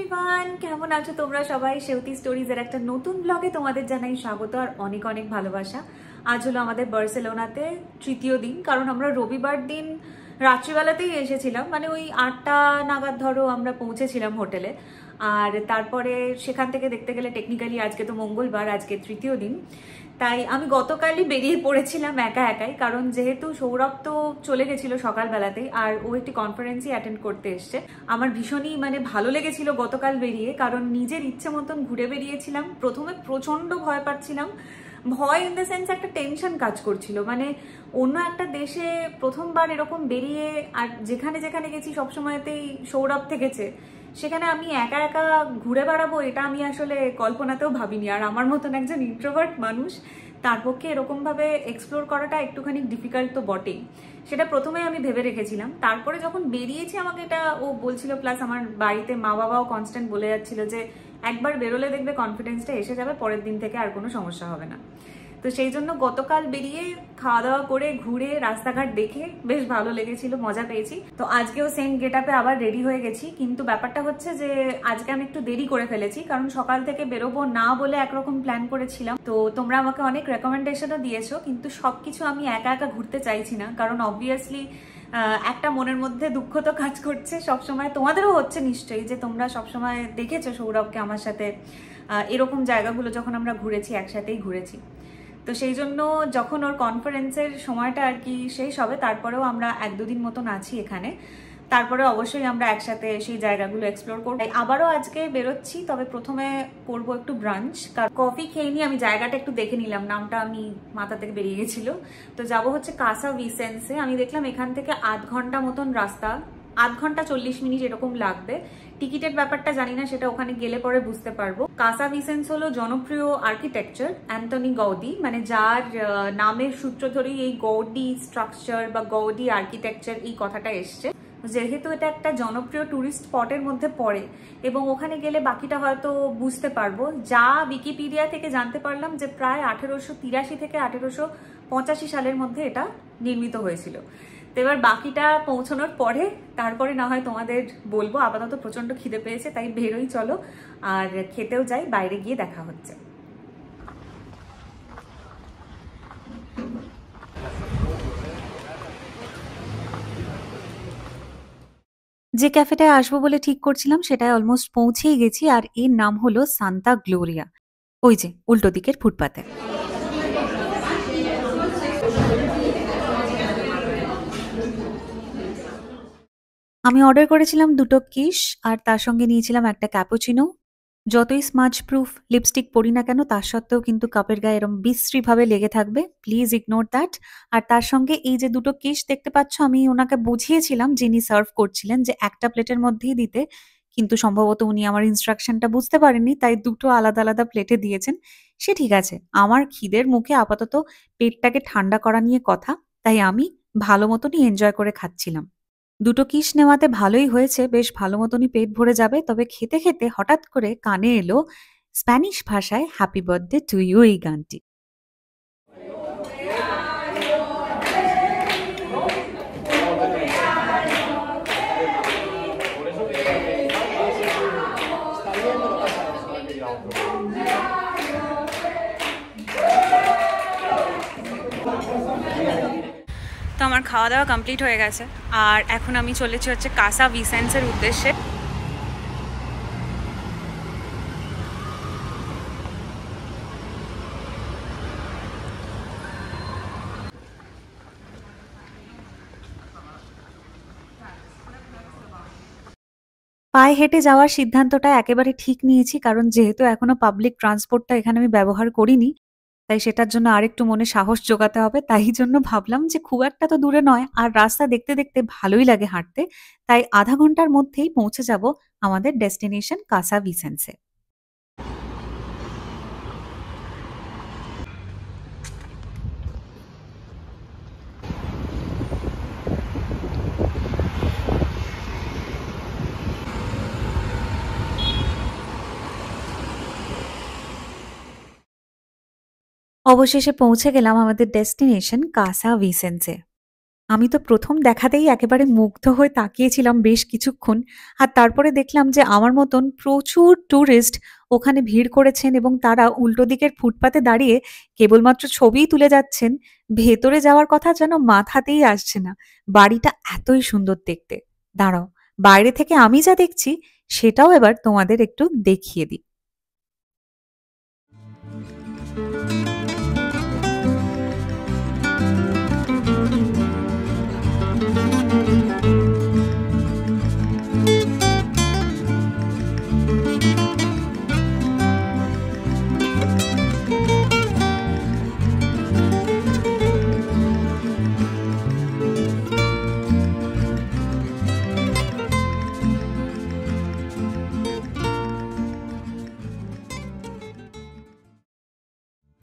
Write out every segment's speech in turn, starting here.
Everyone, কেমন আছো তোমরা সবাই? সেউতি স্টোরিজের একটা নতুন ব্লগে তোমাদের জানাই স্বাগত আর অনেক অনেক ভালোবাসা। আজ হলো আমাদের বার্সেলোনাতে তৃতীয় দিন, কারণ আমরা রবিবার দিন রাত্রিবেলাতেই এসেছিলাম, মানে ওই 8টা নাগাদ ধরো আমরা পৌঁছেছিলাম হোটেলে। আর তারপরে সেখান থেকে দেখতে গেলে টেকনিক্যালি আজকে তো মঙ্গলবার, আজকে তৃতীয় দিন। তাই আমি গতকালই বেরিয়ে পড়েছিলাম একা একাই, কারণ যেহেতু সৌরভ তো চলে গেছিল সকালবেলাতেই আর ও একটি কনফারেন্সই অ্যাটেন্ড করতে এসছে। আমার ভীষণই ভালো লেগেছিল গতকাল বেরিয়ে, কারণ নিজের ইচ্ছে মতন ঘুরে বেরিয়েছিলাম। প্রথমে প্রচন্ড ভয় পাচ্ছিলাম, ভয় ইন দ্য সেন্স একটা টেনশন কাজ করছিল, অন্য একটা দেশে প্রথমবার এরকম বেরিয়ে, আর যেখানে যেখানে গেছি সবসময়তেই সৌরভ থেকেছে, সেখানে আমি একা একা ঘুরে বেড়াবো এটা আমি আসলে কল্পনাতেও ভাবিনি। আর আমার মতন একজন ইন্ট্রোভার্ট মানুষ, তার পক্ষে এরকমভাবে এক্সপ্লোর করাটা একটুখানি ডিফিকাল্ট তো বটেই। সেটা প্রথমে আমি ভেবে রেখেছিলাম, তারপরে যখন বেরিয়েছি আমাকে এটা ও বলছিল, প্লাস আমার বাড়িতে মা বাবাও কনস্ট্যান্ট বলে যাচ্ছিল যে একবার বেরোলে দেখবে কনফিডেন্সটা এসে যাবে, পরের দিন থেকে আর কোনো সমস্যা হবে না। তো সেই জন্য গতকাল বেরিয়ে খাওয়া দাওয়া করে ঘুরে রাস্তাঘাট দেখে বেশ ভালো লেগেছিল, মজা পেয়েছি। তো আজকেও সেম গেট আপে আবার রেডি হয়ে গেছি, কিন্তু ব্যাপারটা হচ্ছে যে আজকে আমি একটু দেরি করে ফেলেছি, কারণ সকাল থেকে বেরোবো না বলে একরকম প্ল্যান করেছিলাম। তো তোমরা আমাকে অনেক রেকমেন্ডেশনও দিয়েছো, কিন্তু সবকিছু আমি একা একা ঘুরতে চাইছি না, কারণ অবভিয়াসলি একটা মনের মধ্যে দুঃখ তো কাজ করছে সবসময়। তোমাদেরও হচ্ছে নিশ্চয়ই, যে তোমরা সবসময় দেখেছো সৌরভকে আমার সাথে এরকম জায়গাগুলো যখন আমরা ঘুরেছি একসাথেই ঘুরেছি। তো সেই জন্য যখন ওর কনফারেন্সের সময়টা আর কি শেষ হবে, তারপরেও আমরা 1-2 দিন মতন আছি এখানে, তারপরে অবশ্যই আমরা একসাথে সেই জায়গাগুলো এক্সপ্লোর করবো। আবারও আজকে বেরোচ্ছি, তবে প্রথমে করব একটু ব্রাঞ্চ, কারণ কফি খেয়ে নিয়ে আমি জায়গাটা একটু দেখে নিলাম, নামটা আমি মাথা থেকে বেরিয়ে গেছিল। তো যাব হচ্ছে কাসা ভিসেন্সে। আমি দেখলাম এখান থেকে 8 ঘন্টা মতন রাস্তা, 8 ঘন্টা 40 মিনিট এরকম লাগবে। টিকিটের ব্যাপারটা জানি না, সেটা ওখানে গেলে পরে বুঝতে পারবো। কাসা ভিসেন্স হলো জনপ্রিয় আর্কিটেকচার অ্যান্টনি গৌডি, যার নামের সূত্র ধরেই এই গৌডি স্ট্রাকচার বা গৌডি আর্কিটেকচার এই কথাটা এসছে। যেহেতু এটা একটা জনপ্রিয় টুরিস্ট স্পটের মধ্যে পড়ে, এবং ওখানে গেলে বাকিটা হয়তো বুঝতে পারবো। যা উইকিপিডিয়া থেকে জানতে পারলাম যে প্রায় 1883 থেকে 1885 সালের মধ্যে এটা নির্মিত হয়েছিল। তো এবার বাকিটা পৌঁছানোর পরে তারপরে না হয় তোমাদের বলবো। আপাতত প্রচন্ড খিদে পেয়েছে, তাই বেরোই চলো, আর খেতেও যাই, বাইরে গিয়ে দেখা হচ্ছে। যে ক্যাফেটায় আসবো বলে ঠিক করছিলাম সেটাই অলমোস্ট পৌঁছেই গেছি, আর এর নাম হলো সান্তা গ্লোরিয়া, ওই যে উল্টো দিকের ফুটপাতে। আমি অর্ডার করেছিলাম 2টো কিশ, আর তার সঙ্গে নিয়েছিলাম একটা ক্যাপুচিনো। যতই স্মাজ প্রুফ লিপস্টিক পরি না কেন, তার সত্ত্বেও কিন্তু কাপের গায়ে এরকম বিশ্রীভাবে লেগে থাকবে, প্লিজ ইগনোর দ্যাট। আর তার সঙ্গে এই যে 2টো কিশ দেখতে পাচ্ছ, আমি ওনাকে বুঝিয়েছিলাম যিনি সার্ভ করছিলেন যে একটা প্লেটের মধ্যেই দিতে, কিন্তু সম্ভবত উনি আমার ইনস্ট্রাকশনটা বুঝতে পারেননি, তাই 2টো আলাদা আলাদা প্লেটে দিয়েছেন। সে ঠিক আছে, আমার খিদের মুখে আপাতত পেটটাকে ঠান্ডা করা নিয়ে কথা, তাই আমি ভালো মতনই এনজয় করে খাচ্ছিলাম। 2টো কিস নেওয়াতে ভালোই হয়েছে, বেশ ভালো মতনই পেট ভরে যাবে। তবে খেতে খেতে হঠাৎ করে কানে এলো স্প্যানিশ ভাষায় হ্যাপি বার্থডে টু ইউ এই গানটি। তো আমার খাওয়া দাওয়া কমপ্লিট হয়ে গেছে, আর এখন আমি চলেছি হচ্ছে কাসা ভিসেন্সের উদ্দেশ্যে। পায়ে হেঁটে যাওয়ার সিদ্ধান্তটা একেবারে ঠিক নিয়েছি, কারণ যেহেতু এখনো পাবলিক ট্রান্সপোর্টটা এখানে আমি ব্যবহার করিনি, তাই সেটার জন্য আরেকটু মনে সাহস জোগাতে হবে। তাই জন্য ভাবলাম যে খুব একটা তো দূরে নয়, আর রাস্তা দেখতে দেখতে ভালোই লাগে হাঁটতে, তাই আধা ঘন্টার মধ্যেই পৌঁছে যাব আমাদের ডেস্টিনেশন কাসা ভিসেন্সে। অবশেষে পৌঁছে গেলাম আমাদের ডেস্টিনেশন কাসা ভিসেন্সে। আমি তো প্রথম দেখাতেই একেবারে মুগ্ধ হয়ে তাকিয়েছিলাম বেশ কিছুক্ষণ। আর তারপরে দেখলাম যে আমার মতন প্রচুর টুরিস্ট ওখানে ভিড় করেছেন এবং তারা উল্টো দিকের ফুটপাতে দাঁড়িয়ে কেবলমাত্র ছবিই তুলে যাচ্ছেন। ভেতরে যাওয়ার কথা যেন মাথাতেই আসছে না। বাড়িটা এতই সুন্দর দেখতে। দাঁড়াও, বাইরে থেকে আমি যা দেখছি সেটাও এবার তোমাদের একটু দেখিয়ে দিই।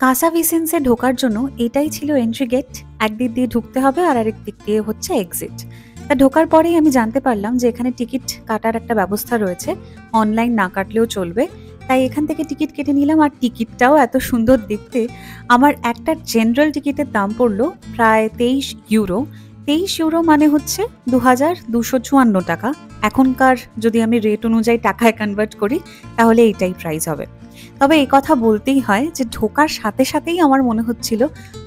কাসা ভিসেন্সে ঢোকার জন্য এটাই ছিল এন্ট্রি গেট। একদিক দিয়ে ঢুকতে হবে আর আরেক দিক দিয়ে হচ্ছে এক্সিট। তা ঢোকার পরেই আমি জানতে পারলাম যে এখানে টিকিট কাটার একটা ব্যবস্থা রয়েছে, অনলাইন না কাটলেও চলবে। তাই এখান থেকে টিকিট কেটে নিলাম। আর টিকিটটাও এত সুন্দর দেখতে। আমার একটা জেনারেল টিকিটের দাম পড়লো প্রায় 23 ইউরো। 23 ইউরো মানে হচ্ছে 2254 টাকা। এখনকার যদি আমি রেট অনুযায়ী টাকায় কনভার্ট করি তাহলে এইটাই প্রাইস হবে। তবে এই কথা বলতেই হয় যে ঢোকার সাথে সাথেই আমার মনে হচ্ছিল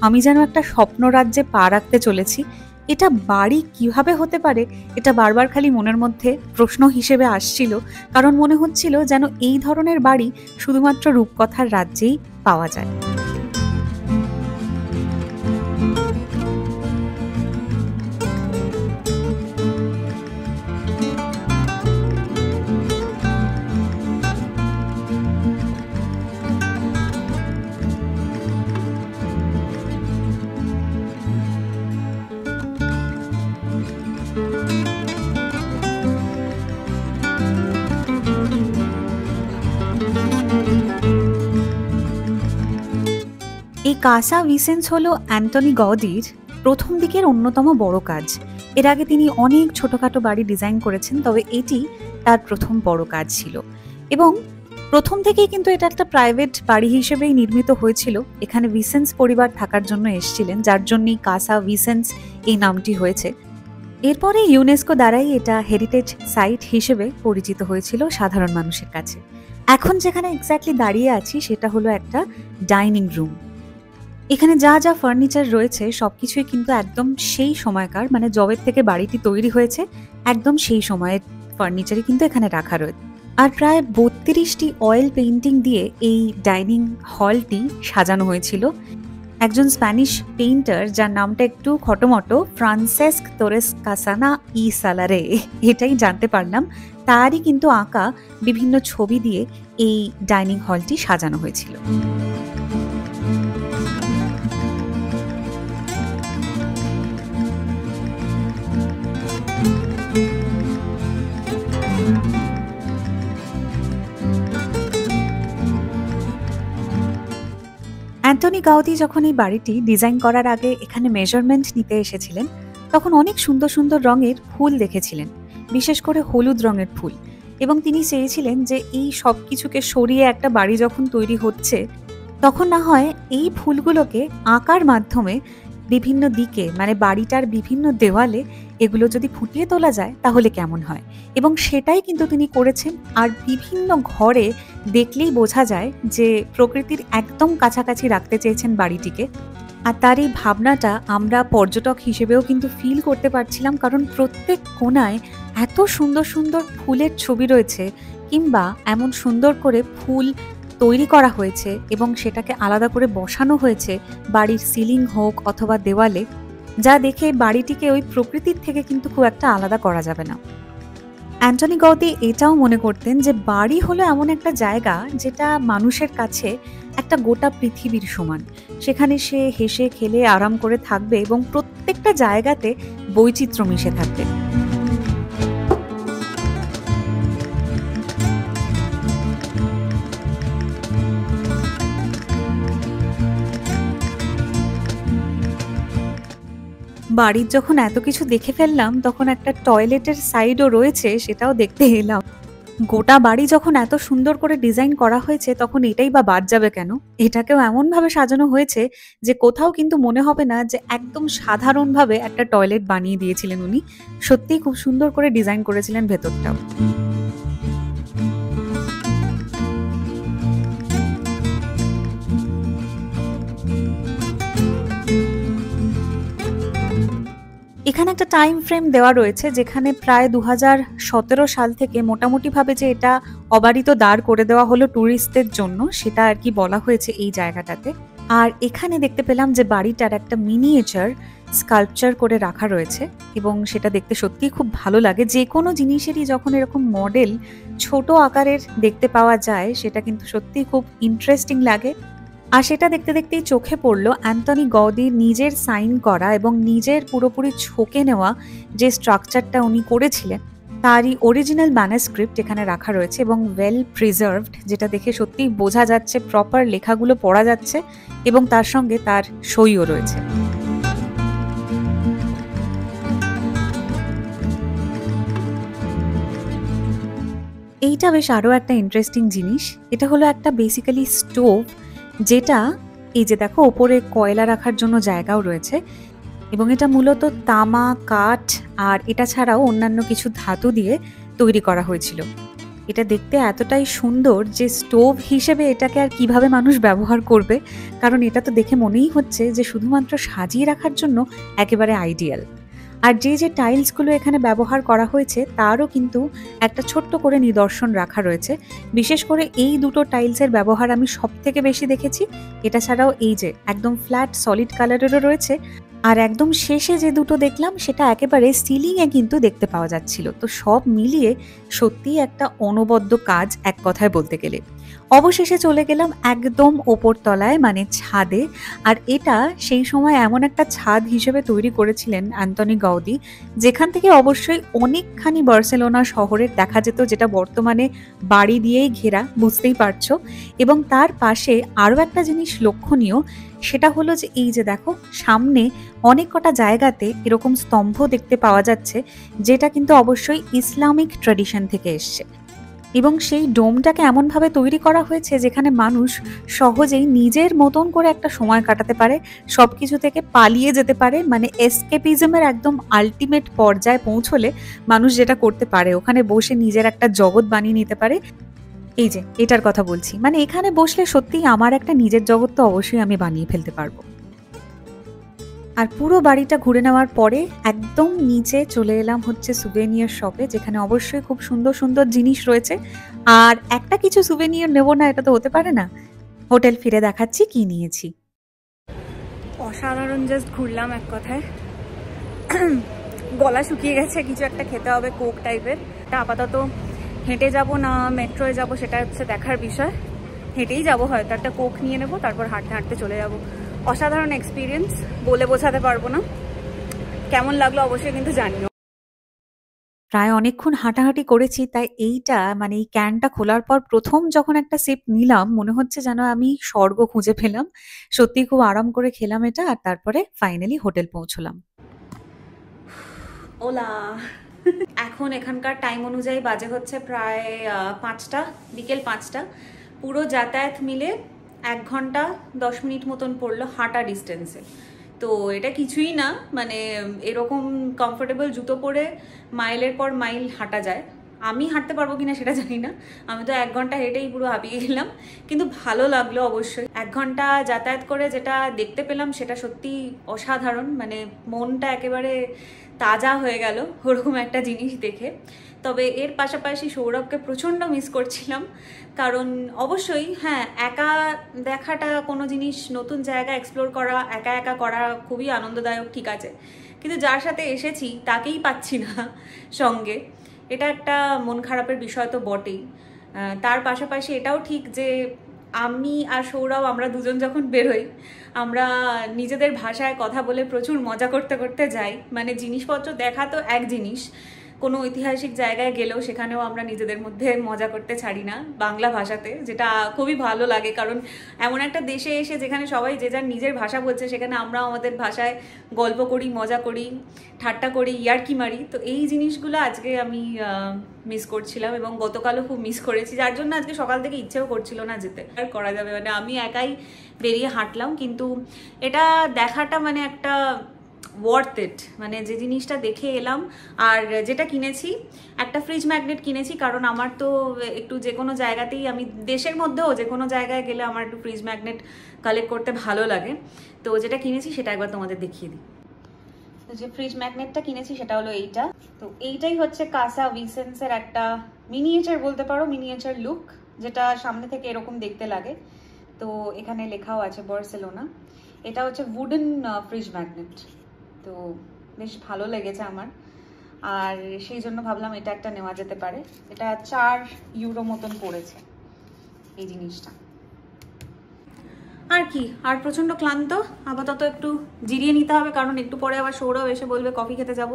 আমি যেন একটা স্বপ্ন রাজ্যে পা রাখতে চলেছি। এটা বাড়ি কিভাবে হতে পারে, এটা বারবার খালি মনের মধ্যে প্রশ্ন হিসেবে আসছিল। কারণ মনে হচ্ছিল যেন এই ধরনের বাড়ি শুধুমাত্র রূপকথার রাজ্যেই পাওয়া যায়। এই কাসা ভিসেন্স হলো অ্যান্টনি গাউদির প্রথম দিকের অন্যতম বড় কাজ। এর আগে তিনি অনেক ছোটখাটো বাড়ি ডিজাইন করেছেন, তবে এটি তার প্রথম বড় কাজ ছিল। এবং প্রথম থেকেই কিন্তু এটা একটা প্রাইভেট বাড়ি হিসেবেই নির্মিত হয়েছিল। এখানে ভিসেন্স পরিবার থাকার জন্য এসেছিলেন, যার জন্যই কাসা ভিসেন্স এই নামটি হয়েছে। এরপরে ইউনেস্কো দ্বারাই এটা হেরিটেজ সাইট হিসেবে পরিচিত হয়েছিল সাধারণ মানুষের কাছে। এখন যেখানে এক্স্যাক্টলি দাঁড়িয়ে আছি সেটা হলো একটা ডাইনিং রুম। এখানে যা যা ফার্নিচার রয়েছে সবকিছুই কিন্তু একদম সেই সময়কার, মানে জবের থেকে বাড়িটি তৈরি হয়েছে একদম সেই সময়ের ফার্নিচারই কিন্তু এখানে রাখা রয়েছে। আর প্রায় 32টি অয়েল পেইন্টিং দিয়ে এই ডাইনিং হলটি সাজানো হয়েছিল। একজন স্প্যানিশ পেইন্টার যার নামটা একটু খটোমটো, ফ্রান্সেস্ক তোরেস কাসানা ই সালারে, এটাই জানতে পারলাম, তারই কিন্তু আঁকা বিভিন্ন ছবি দিয়ে এই ডাইনিং হলটি সাজানো হয়েছিল। অ্যান্টনি গাউদি যখন এই বাড়িটি ডিজাইন করার আগে এখানে মেজারমেন্ট নিতে এসেছিলেন, তখন অনেক সুন্দর সুন্দর রঙের ফুল দেখেছিলেন, বিশেষ করে হলুদ রঙের ফুল। এবং তিনি চেয়েছিলেন যে এই সব কিছুকে সরিয়ে একটা বাড়ি যখন তৈরি হচ্ছে, তখন না হয় এই ফুলগুলোকে আঁকার মাধ্যমে বিভিন্ন দিকে, মানে বাড়িটার বিভিন্ন দেওয়ালে এগুলো যদি ফুটিয়ে তোলা যায় তাহলে কেমন হয়। এবং সেটাই কিন্তু তিনি করেছেন। আর বিভিন্ন ঘরে দেখলেই বোঝা যায় যে প্রকৃতির একদম কাছাকাছি রাখতে চেয়েছেন বাড়িটিকে। আর তার এই ভাবনাটা আমরা পর্যটক হিসেবেও কিন্তু ফিল করতে পারছিলাম, কারণ প্রত্যেক কোণায় এত সুন্দর সুন্দর ফুলের ছবি রয়েছে, কিংবা এমন সুন্দর করে ফুল তৈরি করা হয়েছে এবং সেটাকে আলাদা করে বসানো হয়েছে বাড়ির সিলিং হোক অথবা দেওয়ালে, যা দেখে বাড়িটিকে ওই প্রকৃতির থেকে কিন্তু খুব একটা আলাদা করা যাবে না। অ্যান্টনি গাউদি এটাও মনে করতেন যে বাড়ি হলো এমন একটা জায়গা যেটা মানুষের কাছে একটা গোটা পৃথিবীর সমান। সেখানে সে হেসে খেলে আরাম করে থাকবে এবং প্রত্যেকটা জায়গাতে বৈচিত্র্য মিশে থাকবে। বাড়ির যখন এত কিছু দেখে ফেললাম, তখন একটা টয়লেটের সাইডও রয়েছে, সেটাও দেখতে এলাম। গোটা বাড়ি যখন এত সুন্দর করে ডিজাইন করা হয়েছে তখন এটাই বা বাদ যাবে কেন? এটাকেও এমনভাবে সাজানো হয়েছে যে কোথাও কিন্তু মনে হবে না যে একদম সাধারণভাবে একটা টয়লেট বানিয়ে দিয়েছিলেন উনি। সত্যিই খুব সুন্দর করে ডিজাইন করেছিলেন ভেতরটাও। এখানে একটা টাইম ফ্রেম দেওয়া রয়েছে যেখানে প্রায় 2017 সাল থেকে মোটামুটিভাবে যে এটা অবারিত দাঁড় করে দেওয়া হলো ট্যুরিস্টদের জন্য, সেটা আর কি বলা হয়েছে এই জায়গাটাতে। আর এখানে দেখতে পেলাম যে বাড়িটার একটা মিনিয়েচার স্কাল্পচার করে রাখা রয়েছে এবং সেটা দেখতে সত্যিই খুব ভালো লাগে। যে কোনো জিনিসেরই যখন এরকম মডেল ছোট আকারের দেখতে পাওয়া যায় সেটা কিন্তু সত্যিই খুব ইন্টারেস্টিং লাগে। আর সেটা দেখতে দেখতেই চোখে পড়লো অ্যান্টনি গৌদির নিজের সাইন করা এবং নিজের পুরোপুরি ছকে নেওয়া যে স্ট্রাকচারটা উনি করেছিলেন তারই অরিজিনাল ম্যানুস্ক্রিপ্ট এখানে রাখা রয়েছে এবং ওয়েল প্রিজার্ভড, যেটা দেখে সত্যিই বোঝা যাচ্ছে প্রপার লেখাগুলো পড়া যাচ্ছে এবং তার সঙ্গে তার সইও রয়েছে। এইটা বেশ আরও একটা ইন্টারেস্টিং জিনিস। এটা হলো একটা বেসিক্যালি স্টোভ, যেটা এই যে দেখো ওপরে কয়লা রাখার জন্য জায়গাও রয়েছে এবং এটা মূলত তামা, কাঠ আর এটা ছাড়াও অন্যান্য কিছু ধাতু দিয়ে তৈরি করা হয়েছিল। এটা দেখতে এতটাই সুন্দর যে স্টোভ হিসেবে এটাকে আর কিভাবে মানুষ ব্যবহার করবে, কারণ এটা তো দেখে মনেই হচ্ছে যে শুধুমাত্র সাজিয়ে রাখার জন্য একেবারে আইডিয়াল। আর যে যে টাইলসগুলো এখানে ব্যবহার করা হয়েছে তারও কিন্তু একটা ছোট্ট করে নিদর্শন রাখা রয়েছে। বিশেষ করে এই দুটো টাইলসের ব্যবহার আমি সব থেকে বেশি দেখেছি। এটা ছাড়াও এই যে একদম ফ্ল্যাট সলিড কালারেরও রয়েছে, আর একদম শেষে যে দুটো দেখলাম সেটা একেবারে সিলিংয়ে কিন্তু দেখতে পাওয়া যাচ্ছিল। তো সব মিলিয়ে সত্যিই একটা অনবদ্য কাজ এক কথায় বলতে গেলে। অবশেষে চলে গেলাম একদম ওপর তলায়, মানে ছাদে। আর এটা সেই সময় এমন একটা ছাদ হিসেবে তৈরি করেছিলেন অ্যান্টনি গৌদি যেখান থেকে অবশ্যই অনেকখানি বার্সেলোনা শহরের দেখা যেত, যেটা বর্তমানে বাড়ি দিয়েই ঘেরা, বুঝতেই পারছো। এবং তার পাশে আরও একটা জিনিস লক্ষণীয়, সেটা হলো যে এই যে দেখো সামনে অনেক কটা জায়গাতে এরকম স্তম্ভ দেখতে পাওয়া যাচ্ছে, যেটা কিন্তু অবশ্যই ইসলামিক ট্র্যাডিশন থেকে এসছে। এবং সেই ডোমটাকে এমনভাবে তৈরি করা হয়েছে যেখানে মানুষ সহজেই নিজের মতন করে একটা সময় কাটাতে পারে, সবকিছু থেকে পালিয়ে যেতে পারে। মানে এসকেপিজমের একদম আলটিমেট পর্যায়ে পৌঁছলে মানুষ যেটা করতে পারে, ওখানে বসে নিজের একটা জগৎ বানিয়ে নিতে পারে। এই যে এটার কথা বলছি, মানে এখানে বসলে সত্যিই আমার একটা নিজের জগৎ তো অবশ্যই আমি বানিয়ে ফেলতে পারবো। আর পুরো বাড়িটা ঘুরে নেওয়ার পরে একদম নিচে চলে এলাম হচ্ছে সুভেনিয়ার শপে, যেখানে অবশ্যই খুব সুন্দর সুন্দর জিনিস রয়েছে। আর একটা কিছু সুভেনিয়ার নেবো না এটা তো হতে পারে না। হোটেল ফিরে দেখাচ্ছি কি নিয়েছি। অসাধারণ, জাস্ট ঘুরলাম এক কথায়। গলা শুকিয়ে গেছে, কিছু একটা খেতে হবে কোক টাইপের। এটা আপাতত হেঁটে যাব না মেট্রোয় যাব সেটা হচ্ছে দেখার বিষয়। হেঁটেই যাব, হয়তো একটা কোক নিয়ে নেবো, তারপর হাঁটতে হাঁটতে চলে যাব। অসাধারণ এক্সপিরিয়েন্স, বলে বোঝাতে পারবো না। কেমন লাগলো অবশ্যই কিন্তু জানিও। প্রায় অনেকক্ষণ হাঁটাহাঁটি করেছি, তাই এইটা মানে এই ক্যানটা খোলার পর প্রথম যখন একটা সিপ নিলাম মনে হচ্ছে যেন আমি স্বর্গ খুঁজে পেলাম। সত্যি খুব আরাম করে খেলাম এটা, আর তারপরে ফাইনালি হোটেল পৌঁছলাম। ওলা এখন এখানকার টাইম অনুযায়ী বাজে হচ্ছে প্রায় 5টা, বিকেল 5টা। পুরো যাতায়াত মিলে 1 ঘন্টা 10 মিনিট মতন পড়লো হাঁটা ডিস্টেন্সে। তো এটা কিছুই না, মানে এরকম কমফোর্টেবল জুতো পরে মাইলের পর মাইল হাঁটা যায়। আমি হাঁটতে পারবো কিনা সেটা জানি না, আমি তো 1 ঘন্টা হেঁটেই পুরো হাঁপিয়ে গেলাম। কিন্তু ভালো লাগলো অবশ্যই। 1 ঘন্টা যাতায়াত করে যেটা দেখতে পেলাম সেটা সত্যি অসাধারণ, মানে মনটা একেবারে তাজা হয়ে গেল ওরকম একটা জিনিস দেখে। তবে এর পাশাপাশি সৌরভকে প্রচণ্ড মিস করছিলাম, কারণ অবশ্যই হ্যাঁ একা দেখাটা, কোনো জিনিস নতুন জায়গা এক্সপ্লোর করা একা একা করা খুবই আনন্দদায়ক, ঠিক আছে, কিন্তু যার সাথে এসেছি তাকেই পাচ্ছি না সঙ্গে, এটা একটা মন খারাপের বিষয় তো বটেই। তার পাশাপাশি এটাও ঠিক যে আমি আর সৌরভ আমরা দুজন যখন বেরোই আমরা নিজেদের ভাষায় কথা বলে প্রচুর মজা করতে করতে যাই। মানে জিনিসপত্র দেখা তো এক জিনিস, কোনো ঐতিহাসিক জায়গায় গেলেও সেখানেও আমরা নিজেদের মধ্যে মজা করতে ছাড়ি না বাংলা ভাষাতে, যেটা খুবই ভালো লাগে। কারণ এমন একটা দেশে এসে যেখানে সবাই যে যার নিজের ভাষা বলছে, সেখানে আমরাও আমাদের ভাষায় গল্প করি, মজা করি, ঠাট্টা করি, ইয়ার্কি মারি। তো এই জিনিসগুলো আজকে আমি মিস করছিলাম এবং গতকালও খুব মিস করেছি, যার জন্য আজকে সকাল থেকে ইচ্ছেও করছিল না যেতে। আর করা যাবে, মানে আমি একাই বেরিয়ে হাঁটলাম, কিন্তু এটা দেখাটা মানে একটা ওয়ার্থ ইট, মানে যে জিনিসটা দেখে এলাম। আর যেটা কিনেছি, একটা ফ্রিজ ম্যাগনেট কিনেছি, কারণ আমার তো একটু যে কোনো জায়গাতেই, আমি দেশের মধ্যেও যে কোনো জায়গায় গেলে আমার একটু ফ্রিজ ম্যাগনেট কালেক্ট করতে ভালো লাগে। তো যেটা কিনেছি সেটা একবার তোমাদের দেখিয়ে দিই। তো যে ফ্রিজ ম্যাগনেটটা কিনেছি সেটা হলো এইটা। তো এইটাই হচ্ছে কাসা ভিসেন্সের একটা মিনিয়েচার বলতে পারো, মিনিয়েচার লুক, যেটা সামনে থেকে এরকম দেখতে লাগে। তো এখানে লেখাও আছে বার্সেলোনা। এটা হচ্ছে উডেন ফ্রিজ ম্যাগনেট, তো বেশ ভালো লেগেছে আমার, আর সেই জন্য ভাবলাম এটা একটা নেওয়া যেতে পারে। এটা 4 ইউরো মতন পড়েছে এই জিনিসটা। আর কি, আর প্রচন্ড ক্লান্ত, আপাতত একটু জিরিয়ে নিতে হবে, কারণ একটু পরে আবার সৌরভ এসে বলবে কফি খেতে যাব।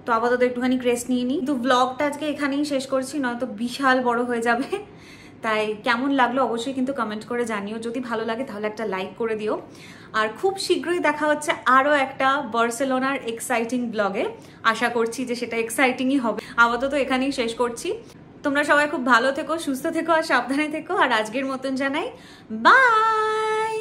তো আপাতত একটুখানি রেস্ট নিয়ে নিই। কিন্তু ব্লগটা আজকে এখানেই শেষ করছি, নয়তো বিশাল বড় হয়ে যাবে। তাই কেমন লাগলো অবশ্যই কিন্তু কমেন্ট করে জানিও, যদি ভালো লাগে তাহলে একটা লাইক করে দিও। আর খুব শীঘ্রই দেখা হচ্ছে আরও একটা বার্সেলোনার এক্সাইটিং ব্লগে, আশা করছি যে সেটা এক্সাইটিংই হবে। আপাতত এখানেই শেষ করছি। তোমরা সবাই খুব ভালো থেকো, সুস্থ থেকো আর সাবধানে থেকো। আর আজকের মতন জানাই বাই।